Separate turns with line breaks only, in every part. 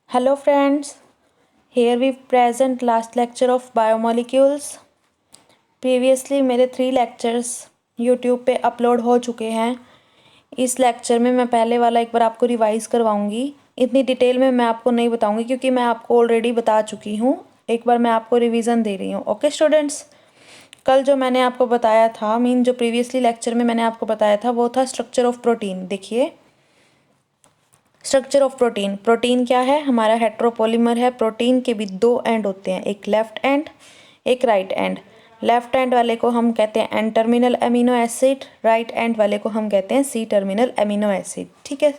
Hello friends, here we present last lecture of biomolecules. Previously मेरे 3 lectures YouTube पे upload हो चुके हैं। इस लेक्चर में मैं पहले वाला एक बार आपको रिवाइज करवाऊंगी। इतनी डिटेल में मैं आपको नहीं बताऊंगी क्योंकि मैं आपको ऑलरेडी बता चुकी हूँ। एक बार मैं आपको रिवीजन दे रही हूँ। ओके स्टूडेंट्स, कल जो मैंने आपको बताया था जो प्रीवियसली लेक्चर में मैंने आपको बताया था वो था स्ट्रक्चर ऑफ प्रोटीन। देखिए, स्ट्रक्चर ऑफ प्रोटीन। प्रोटीन क्या है? हमारा हेट्रोपॉलीमर है। प्रोटीन के भी 2 एंड होते हैं, एक लेफ्ट एंड एक राइट एंड। लेफ्ट एंड वाले को हम कहते हैं N terminal amino acid, right end वाले को हम कहते हैं सी टर्मिनल अमीनो एसिड। ठीक है,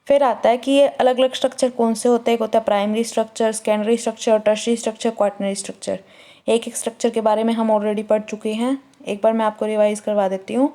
फिर आता है कि ये अलग अलग स्ट्रक्चर कौन से होते हैं। एक होता है primary structure, secondary structure, tertiary structure, quaternary structure. एक एक स्ट्रक्चर के बारे में हम ऑलरेडी पढ़ चुके हैं। एक बार मैं आपको रिवाइज करवा देती हूँ।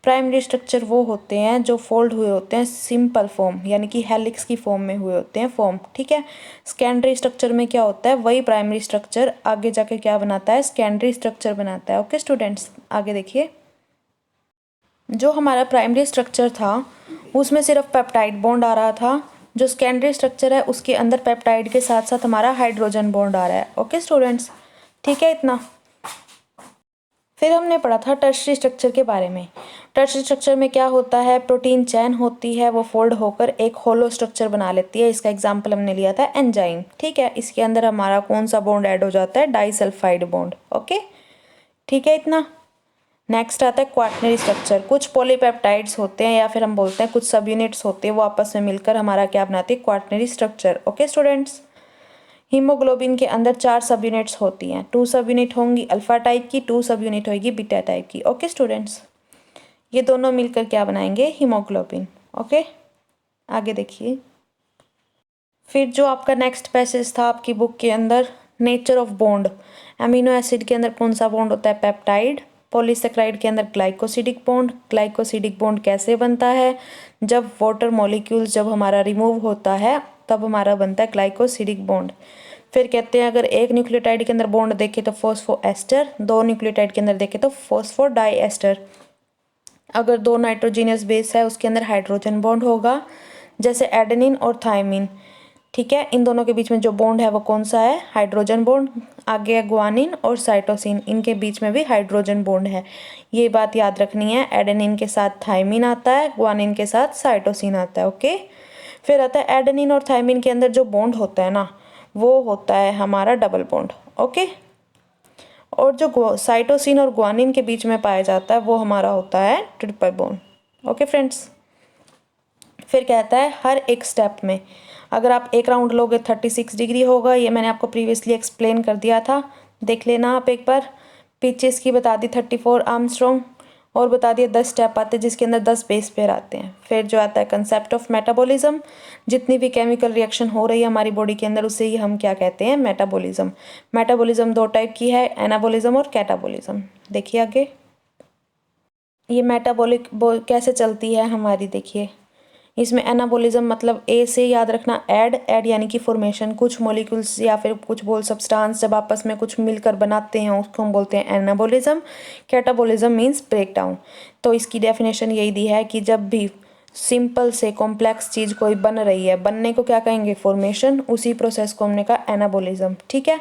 प्राइमरी स्ट्रक्चर वो होते हैं जो फोल्ड हुए होते हैं सिंपल फॉर्म, यानी कि हेलिक्स की फॉर्म में हुए होते हैं फॉर्म। ठीक है, सेकेंडरी स्ट्रक्चर में क्या होता है, वही प्राइमरी स्ट्रक्चर आगे जाके क्या बनाता है, सेकेंडरी स्ट्रक्चर बनाता है। ओके स्टूडेंट्स, आगे देखिए। जो हमारा प्राइमरी स्ट्रक्चर था उसमें सिर्फ पेप्टाइड बॉन्ड आ रहा था। जो सेकेंडरी स्ट्रक्चर है उसके अंदर पेप्टाइड के साथ साथ हमारा हाइड्रोजन बॉन्ड आ रहा है। ओके स्टूडेंट्स, ठीक है इतना। फिर हमने पढ़ा था टर्शियरी स्ट्रक्चर के बारे में। टर्शियरी स्ट्रक्चर में क्या होता है, प्रोटीन चैन होती है, वो फोल्ड होकर एक होलो स्ट्रक्चर बना लेती है। इसका एग्जांपल हमने लिया था एंजाइम। ठीक है, इसके अंदर हमारा कौन सा बॉन्ड ऐड हो जाता है, डाइसल्फाइड बॉन्ड। ओके, ठीक है इतना। नेक्स्ट आता है क्वाaternary स्ट्रक्चर। कुछ पॉलीपेप्टाइड्स होते हैं या फिर हम बोलते हैं कुछ सब यूनिट्स होते हैं, वो आपस में मिलकर हमारा क्या बनाते हैं, क्वाaternary स्ट्रक्चर। ओके स्टूडेंट्स, हीमोग्लोबिन के अंदर 4 सब यूनिट्स होती हैं। 2 सब यूनिट होंगी अल्फा टाइप की, 2 सब यूनिट होगी बीटा टाइप की। ओके स्टूडेंट्स, ये दोनों मिलकर क्या बनाएंगे, हीमोग्लोबिन। ओके, आगे देखिए। फिर जो आपका नेक्स्ट पैसेज था आपकी बुक के अंदर, nature of bond. Amino acid के अंदर कौन सा बॉन्ड होता है, पेप्टाइड। पॉलीसेक्राइड के अंदर ग्लाइकोसिडिक बॉन्ड। ग्लाइकोसिडिक बॉन्ड कैसे बनता है, जब वाटर मॉलिक्यूल्स जब हमारा रिमूव होता है तब हमारा बनता है ग्लाइकोसिडिक बॉन्ड। फिर कहते हैं अगर एक न्यूक्लियोटाइड के अंदर बॉन्ड देखे तो फॉस्फोएस्टर, 2 न्यूक्लियोटाइड के अंदर देखे तो फॉस्फोडाइएस्टर। अगर 2 नाइट्रोजीनियस बेस है उसके अंदर हाइड्रोजन बॉन्ड होगा, जैसे एडेनिन और थायमिन। ठीक है, इन दोनों के बीच में जो बॉन्ड है वो कौन सा है, हाइड्रोजन बॉन्ड। आगे है ग्वानिन और साइटोसिन, इनके बीच में भी हाइड्रोजन बॉन्ड है। ये बात याद रखनी है, एडेनिन के साथ थायमिन आता है, ग्वानिन के साथ साइटोसिन आता है। ओके, फिर आता है एडेनिन और थायमिन के अंदर जो बॉन्ड होता है ना, वो होता है हमारा डबल बॉन्ड। ओके, और जो साइटोसिन और ग्वानिन के बीच में पाया जाता है वो हमारा होता है ट्रिपल बॉन्ड। ओके फ्रेंड्स, फिर कहता है हर एक स्टेप में अगर आप एक राउंड लोगे 36 डिग्री होगा। ये मैंने आपको प्रीवियसली एक्सप्लेन कर दिया था, देख लेना आप एक बार। पिचेस की बता दी 34 आर्मस्ट्रॉन्ग, और बता दिया 10 स्टेप आते हैं जिसके अंदर 10 बेस पेयर आते हैं। फिर जो आता है कंसेप्ट ऑफ मेटाबॉलिज्म, जितनी भी केमिकल रिएक्शन हो रही है हमारी बॉडी के अंदर उसे ही हम क्या कहते हैं, मेटाबॉलिज्म। मेटाबॉलिज्म 2 टाइप की है, एनाबॉलिज्म और कैटाबॉलिज्म। देखिए आगे, ये मेटाबॉलिक कैसे चलती है हमारी, देखिए इसमें एनाबॉलिज्म मतलब ए से याद रखना ऐड, ऐड यानी कि फॉर्मेशन। कुछ मॉलिक्यूल्स या फिर कुछ बोल सब्सटेंस जब आपस में कुछ मिलकर बनाते हैं उसको हम बोलते हैं anabolism. Catabolism means break down. तो इसकी डेफिनेशन यही दी है कि जब भी सिंपल से कॉम्प्लेक्स चीज़ कोई बन रही है, बनने को क्या कहेंगे, फॉर्मेशन, उसी प्रोसेस को हमने कहा एनाबॉलिज्म। ठीक है,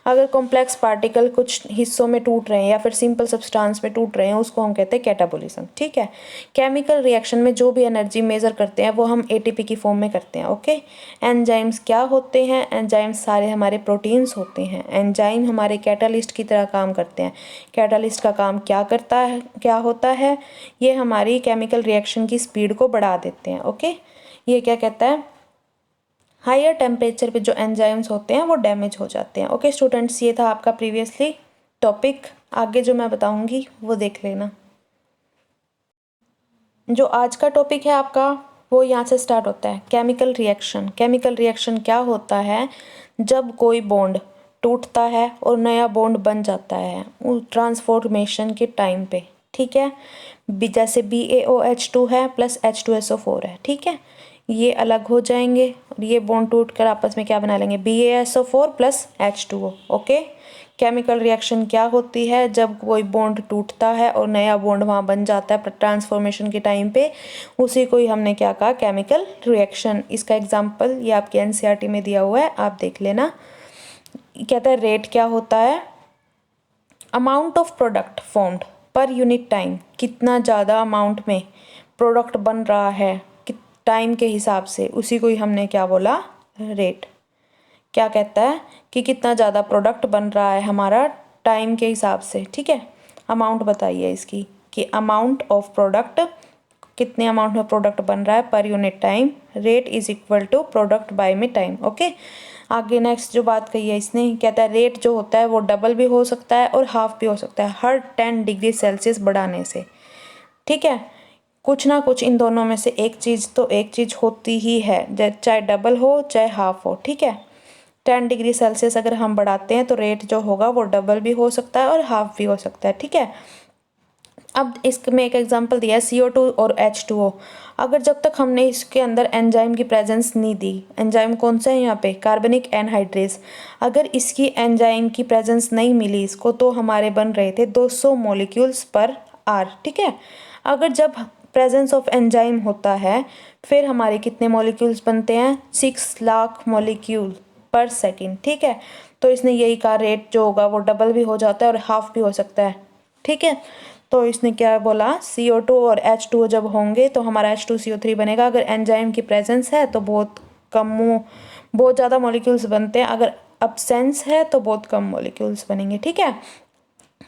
अगर कॉम्प्लेक्स पार्टिकल कुछ हिस्सों में टूट रहे हैं या फिर सिंपल सब्सटेंस में टूट रहे हैं उसको हम कहते हैं कैटाबॉलिज्म। ठीक है, केमिकल रिएक्शन में जो भी एनर्जी मेजर करते हैं वो हम एटीपी की फॉर्म में करते हैं। ओके, एंजाइम्स क्या होते हैं, एंजाइम्स सारे हमारे प्रोटीन्स होते हैं। एंजाइम हमारे कैटालिस्ट की तरह काम करते हैं। कैटालिस्ट का काम क्या करता है, क्या होता है, ये हमारी केमिकल रिएक्शन की स्पीड को बढ़ा देते हैं। ओके, ये क्या कहता है, हायर टेम्परेचर पे जो एंजाइम्स होते हैं वो डैमेज हो जाते हैं। ओके स्टूडेंट्स, ये था आपका प्रीवियसली टॉपिक। आगे जो मैं बताऊंगी वो देख लेना। जो आज का टॉपिक है आपका वो यहाँ से स्टार्ट होता है, केमिकल रिएक्शन। केमिकल रिएक्शन क्या होता है, जब कोई बॉन्ड टूटता है और नया बॉन्ड बन जाता है ट्रांसफॉर्मेशन के टाइम पे। ठीक है, जैसे BaOH2 है प्लस H2SO4 है। ठीक है, ये अलग हो जाएंगे और ये बॉन्ड टूट कर आपस में क्या बना लेंगे, BaSO4 plus H2O। Okay, chemical reaction क्या होती है, जब कोई बॉन्ड टूटता है और नया बॉन्ड वहाँ बन जाता है ट्रांसफॉर्मेशन के टाइम पे, उसी को ही हमने क्या कहा, केमिकल रिएक्शन। इसका एग्जांपल ये आपके एनसीईआरटी में दिया हुआ है, आप देख लेना। कहता है रेट क्या होता है, अमाउंट ऑफ प्रोडक्ट फॉर्म्ड पर यूनिट टाइम, कितना ज़्यादा अमाउंट में प्रोडक्ट बन रहा है टाइम के हिसाब से, उसी को ही हमने क्या बोला, रेट। क्या कहता है कि कितना ज़्यादा प्रोडक्ट बन रहा है हमारा टाइम के हिसाब से, ठीक है। अमाउंट बताइए इसकी कि अमाउंट ऑफ प्रोडक्ट, कितने अमाउंट में प्रोडक्ट बन रहा है per unit time, rate is equal to product by में टाइम। ओके, आगे नेक्स्ट जो बात कही है इसने, कहता है रेट जो होता है वो डबल भी हो सकता है और हाफ भी हो सकता है हर 10 डिग्री सेल्सियस बढ़ाने से, ठीक है। कुछ ना कुछ इन दोनों में से एक चीज़ तो एक चीज़ होती ही है, चाहे डबल हो चाहे हाफ हो, ठीक है। 10 डिग्री सेल्सियस अगर हम बढ़ाते हैं तो रेट जो होगा वो डबल भी हो सकता है और हाफ भी हो सकता है, ठीक है। अब इसमें एक एग्जांपल दिया है CO2 और H2O। अगर जब तक हमने इसके अंदर एंजाइम की प्रेजेंस नहीं दी, एंजाइम कौन सा है यहाँ पे, कार्बनिक एनहाइड्रेस, अगर इसकी एंजाइम की प्रेजेंस नहीं मिली इसको, तो हमारे बन रहे थे 200 मॉलिक्यूल्स पर आर, ठीक है। अगर जब प्रेजेंस ऑफ एंजाइम होता है फिर हमारे कितने मॉलिक्यूल्स बनते हैं, 6 लाख मॉलिक्यूल पर सेकेंड, ठीक है। तो इसने यही कहा रेट जो होगा वो डबल भी हो जाता है और हाफ भी हो सकता है, ठीक है। तो इसने क्या बोला, CO2 और H2O जब होंगे तो हमारा H2CO3 बनेगा। अगर एंजाइम की प्रेजेंस है तो बहुत ज़्यादा मॉलिक्यूल्स बनते हैं, अगर अब्सेंस है तो बहुत कम मॉलिक्यूल्स बनेंगे, ठीक है।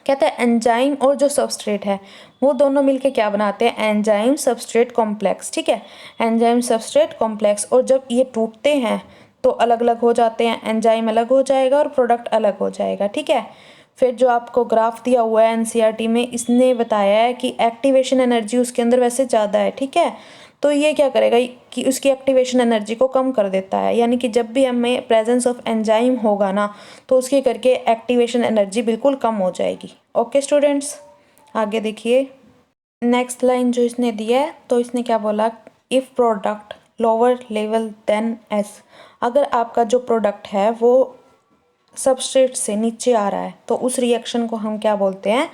कहते हैं एंजाइम और जो सबस्ट्रेट है वो दोनों मिलके क्या बनाते हैं, एंजाइम सबस्ट्रेट कॉम्प्लेक्स, ठीक है। एंजाइम सबस्ट्रेट कॉम्प्लेक्स, और जब ये टूटते हैं तो अलग अलग हो जाते हैं, एंजाइम अलग हो जाएगा और प्रोडक्ट अलग हो जाएगा, ठीक है। फिर जो आपको ग्राफ दिया हुआ है एनसीईआरटी में, इसने बताया है कि एक्टिवेशन एनर्जी उसके अंदर वैसे ज़्यादा है, ठीक है। तो ये क्या करेगा कि उसकी एक्टिवेशन एनर्जी को कम कर देता है, यानी कि जब भी हमें प्रेजेंस ऑफ एंजाइम होगा ना तो उसके करके एक्टिवेशन एनर्जी बिल्कुल कम हो जाएगी। ओके स्टूडेंट्स, आगे देखिए नेक्स्ट लाइन जो इसने दिया है, तो इसने क्या बोला, if product lower level then S, अगर आपका जो प्रोडक्ट है वो सबस्ट्रेट से नीचे आ रहा है तो उस रिएक्शन को हम क्या बोलते हैं,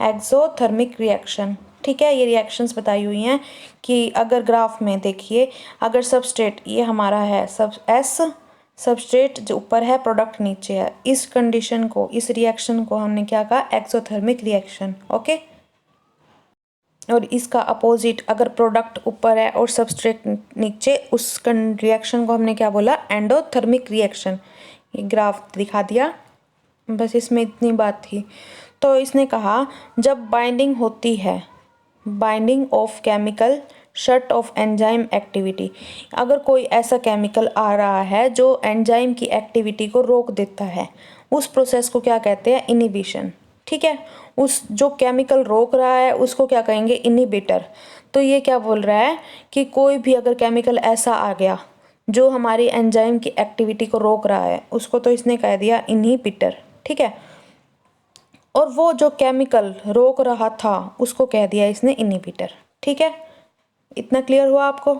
एक्सोथर्मिक रिएक्शन, ठीक है। ये रिएक्शंस बताई हुई हैं कि अगर ग्राफ में देखिए, अगर सबस्ट्रेट ये हमारा है सब एस, सबस्ट्रेट जो ऊपर है प्रोडक्ट नीचे है, इस कंडीशन को, इस रिएक्शन को हमने क्या कहा, एक्सोथर्मिक रिएक्शन, ओके। और इसका अपोजिट, अगर प्रोडक्ट ऊपर है और सबस्ट्रेट नीचे, उस रिएक्शन को हमने क्या बोला, एंडोथर्मिक रिएक्शन। ये ग्राफ दिखा दिया, बस इसमें इतनी बात थी। तो इसने कहा जब बाइंडिंग होती है, binding of chemical shut off enzyme activity, अगर कोई ऐसा केमिकल आ रहा है जो एंजाइम की एक्टिविटी को रोक देता है, उस प्रोसेस को क्या कहते हैं, इनिबिशन, ठीक है। उस जो केमिकल रोक रहा है उसको क्या कहेंगे, इनिबिटर। तो ये क्या बोल रहा है कि कोई भी अगर केमिकल ऐसा आ गया जो हमारी एंजाइम की एक्टिविटी को रोक रहा है, उसको तो इसने कह दिया इनहिबिटर, ठीक है। और वो जो केमिकल रोक रहा था उसको कह दिया इसने इनहिबिटर, ठीक है। इतना क्लियर हुआ आपको।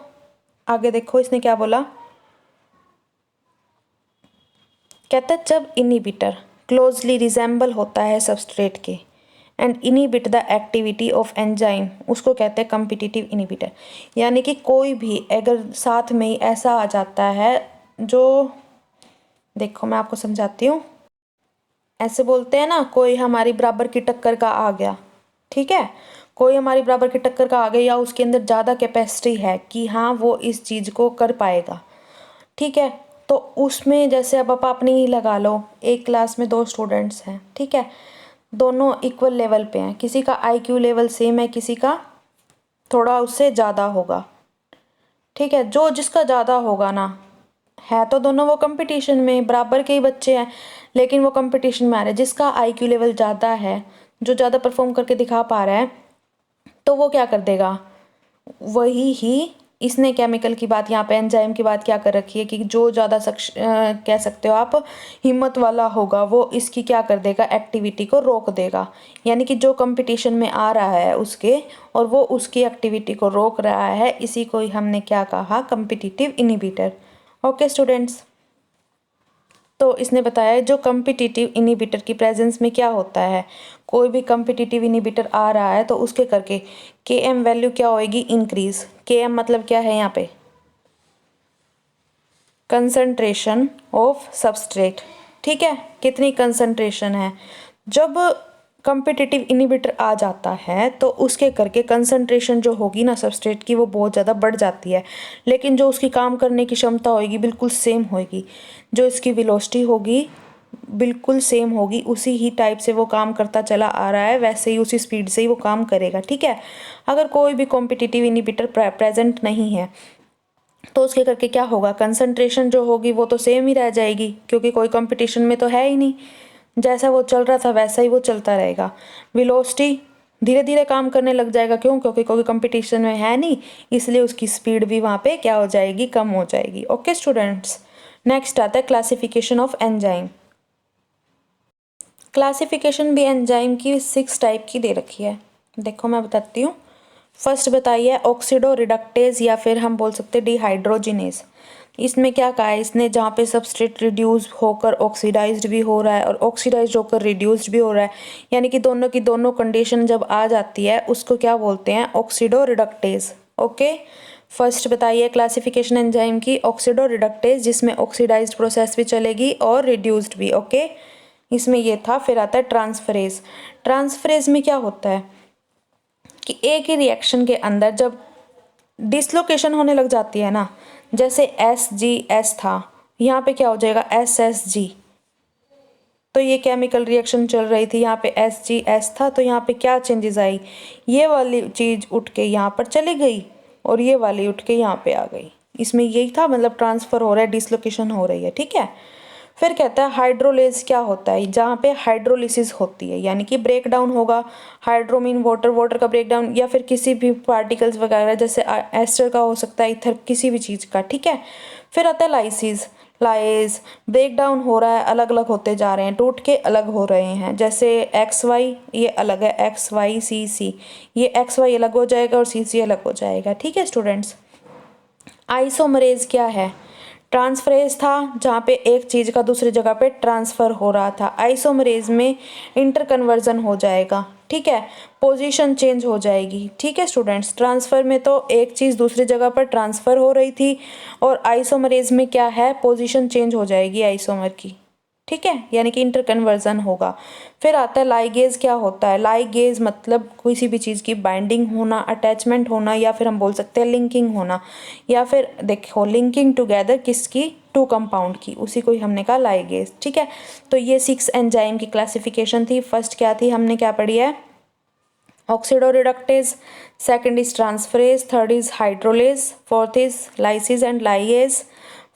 आगे देखो इसने क्या बोला, कहता है जब इनहिबिटर क्लोजली रिजेंबल होता है सबस्ट्रेट के and inhibit the activity of enzyme, उसको कहते हैं कम्पिटिटिव इनहिबिटर। यानी कि कोई भी अगर साथ में ही ऐसा आ जाता है जो, देखो मैं आपको समझाती हूँ, ऐसे बोलते हैं ना, कोई हमारी बराबर की टक्कर का आ गया, ठीक है, कोई हमारी बराबर की टक्कर का आ गया या उसके अंदर ज़्यादा कैपेसिटी है कि हाँ वो इस चीज़ को कर पाएगा, ठीक है। तो उसमें जैसे अब आप अपनी ही लगा लो, एक क्लास में 2 स्टूडेंट्स हैं, ठीक है, दोनों इक्वल लेवल पे हैं, किसी का IQ लेवल सेम है, किसी का थोड़ा उससे ज़्यादा होगा, ठीक है। जो जिसका ज़्यादा होगा ना, है तो दोनों वो कंपटीशन में बराबर के ही बच्चे हैं, लेकिन वो कंपटीशन में आ रहे हैं, जिसका IQ लेवल ज़्यादा है, जो ज़्यादा परफॉर्म करके दिखा पा रहा है, तो वो क्या कर देगा, वही ही। इसने केमिकल की बात यहाँ पे, एंजाइम की बात क्या कर रखी है कि जो ज़्यादा कह सकते हो आप हिम्मत वाला होगा वो इसकी क्या कर देगा, एक्टिविटी को रोक देगा। यानी कि जो कंपटीशन में आ रहा है उसके, और वो उसकी एक्टिविटी को रोक रहा है, इसी को ही हमने क्या कहा, कम्पिटिटिव इनहिबिटर। Okay students. तो इसने बताया है जो कम्पिटिटिव इनिबिटर की प्रेजेंस में क्या होता है, कोई भी कम्पिटिटिव इनिबिटर आ रहा है तो उसके करके Km वैल्यू क्या होएगी, इंक्रीज। Km मतलब क्या है यहाँ पे, कंसंट्रेशन ऑफ सबस्ट्रेट। ठीक है, कितनी कंसंट्रेशन है। जब कम्पिटिटिव इनिबिटर आ जाता है तो उसके करके कंसंट्रेशन जो होगी ना सबस्ट्रेट की वो बहुत ज़्यादा बढ़ जाती है, लेकिन जो उसकी काम करने की क्षमता होगी बिल्कुल सेम होगी, जो इसकी वेलोसिटी होगी बिल्कुल सेम होगी, उसी ही टाइप से वो काम करता चला आ रहा है, वैसे ही उसी स्पीड से ही वो काम करेगा। ठीक है, अगर कोई भी कॉम्पिटिटिव इनिबिटर प्रेजेंट नहीं है तो उसके करके क्या होगा, कंसंट्रेशन जो होगी वो तो सेम ही रह जाएगी, क्योंकि कोई कंपटीशन में तो है ही नहीं, जैसा वो चल रहा था वैसा ही वो चलता रहेगा। वेलोसिटी धीरे धीरे काम करने लग जाएगा, क्यों, क्योंकि कोई कंपटीशन में है नहीं, इसलिए उसकी स्पीड भी वहाँ पे क्या हो जाएगी, कम हो जाएगी। ओके स्टूडेंट्स, नेक्स्ट आता है क्लासिफिकेशन ऑफ एंजाइम। क्लासिफिकेशन भी एंजाइम की 6 टाइप की दे रखी है, देखो मैं बताती हूँ। फर्स्ट बताइए ऑक्सीडो रिडक्टेज, या फिर हम बोल सकते हैं डिहाइड्रोजिनेज। इसमें क्या कहा है इसने, जहाँ पे सबस्ट्रेट रिड्यूस होकर ऑक्सीडाइज्ड भी हो रहा है और ऑक्सीडाइज्ड होकर रिड्यूस्ड भी हो रहा है, यानी कि दोनों की दोनों कंडीशन जब आ जाती है उसको क्या बोलते हैं, ऑक्सीडो रिडक्टेज। ओके, फर्स्ट बताइए क्लासिफिकेशन एंजाइम की, ऑक्सीडो रिडक्टेज, जिसमें ऑक्सीडाइज्ड प्रोसेस भी चलेगी और रिड्यूस्ड भी। ओके, इसमें ये था। फिर आता है ट्रांसफरेज। ट्रांसफरेज में क्या होता है कि एक ही रिएक्शन के अंदर जब डिसलोकेशन होने लग जाती है ना, जैसे SgS था, यहाँ पे क्या हो जाएगा SSG, तो ये केमिकल रिएक्शन चल रही थी, यहाँ पे SgS था, तो यहाँ पे क्या चेंजेस आई, ये वाली चीज़ उठ के यहाँ पर चली गई और ये वाली उठ के यहाँ पे आ गई। इसमें यही था, मतलब ट्रांसफ़र हो रहा है, डिसलोकेशन हो रही है। ठीक है, फिर कहता है हाइड्रोलेज क्या होता है, जहाँ पे हाइड्रोलिसिस होती है, यानी कि ब्रेक डाउन होगा। हाइड्रो मीन वाटर, वाटर का ब्रेक डाउन, या फिर किसी भी पार्टिकल्स वगैरह, जैसे एस्टर का हो सकता है, इथर, किसी भी चीज़ का। ठीक है, फिर आता है लाइसिस। लाइज ब्रेक डाउन हो रहा है, अलग अलग होते जा रहे हैं, टूट के अलग हो रहे हैं, जैसे XY ये अलग है, XYCC, ये XY अलग हो जाएगा और CC अलग हो जाएगा। ठीक है स्टूडेंट्स, आइसोमरेज क्या है, ट्रांसफरेज था जहाँ पे एक चीज़ का दूसरी जगह पे ट्रांसफ़र हो रहा था, आइसोमरेज में इंटरकन्वर्जन हो जाएगा। ठीक है, पोजीशन चेंज हो जाएगी। ठीक है स्टूडेंट्स, ट्रांसफ़र में तो एक चीज़ दूसरी जगह पर ट्रांसफ़र हो रही थी, और आइसोमरेज में क्या है, पोजीशन चेंज हो जाएगी आइसोमर की। ठीक है, यानी कि इंटरकन्वर्जन होगा। फिर आता है लाइगेज क्या होता है, लाइगेज मतलब किसी भी चीज़ की बाइंडिंग होना, अटैचमेंट होना, या फिर हम बोल सकते हैं लिंकिंग होना, या फिर देखो लिंकिंग टुगेदर किसकी, 2 कंपाउंड की, उसी को ही हमने कहा लाइगेज। ठीक है, तो ये 6 एंजाइम की क्लासिफिकेशन थी। फर्स्ट क्या थी, हमने क्या पढ़ी है, oxido reductase, second is transferase, third is hydrolase, fourth is lysis and ligase,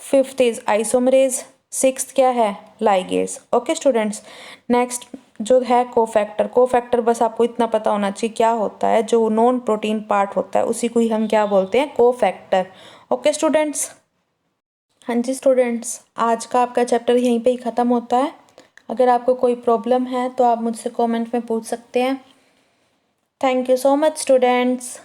fifth is isomerase, sixth क्या है, लाइगेज। ओके स्टूडेंट्स, नेक्स्ट जो है कोफैक्टर। कोफैक्टर बस आपको इतना पता होना चाहिए क्या होता है, जो नॉन प्रोटीन पार्ट होता है उसी को ही हम क्या बोलते हैं, कोफैक्टर। ओके स्टूडेंट्स, हाँ जी स्टूडेंट्स, आज का आपका चैप्टर यहीं पे ही ख़त्म होता है। अगर आपको कोई प्रॉब्लम है तो आप मुझसे कमेंट में पूछ सकते हैं। Thank you so much students.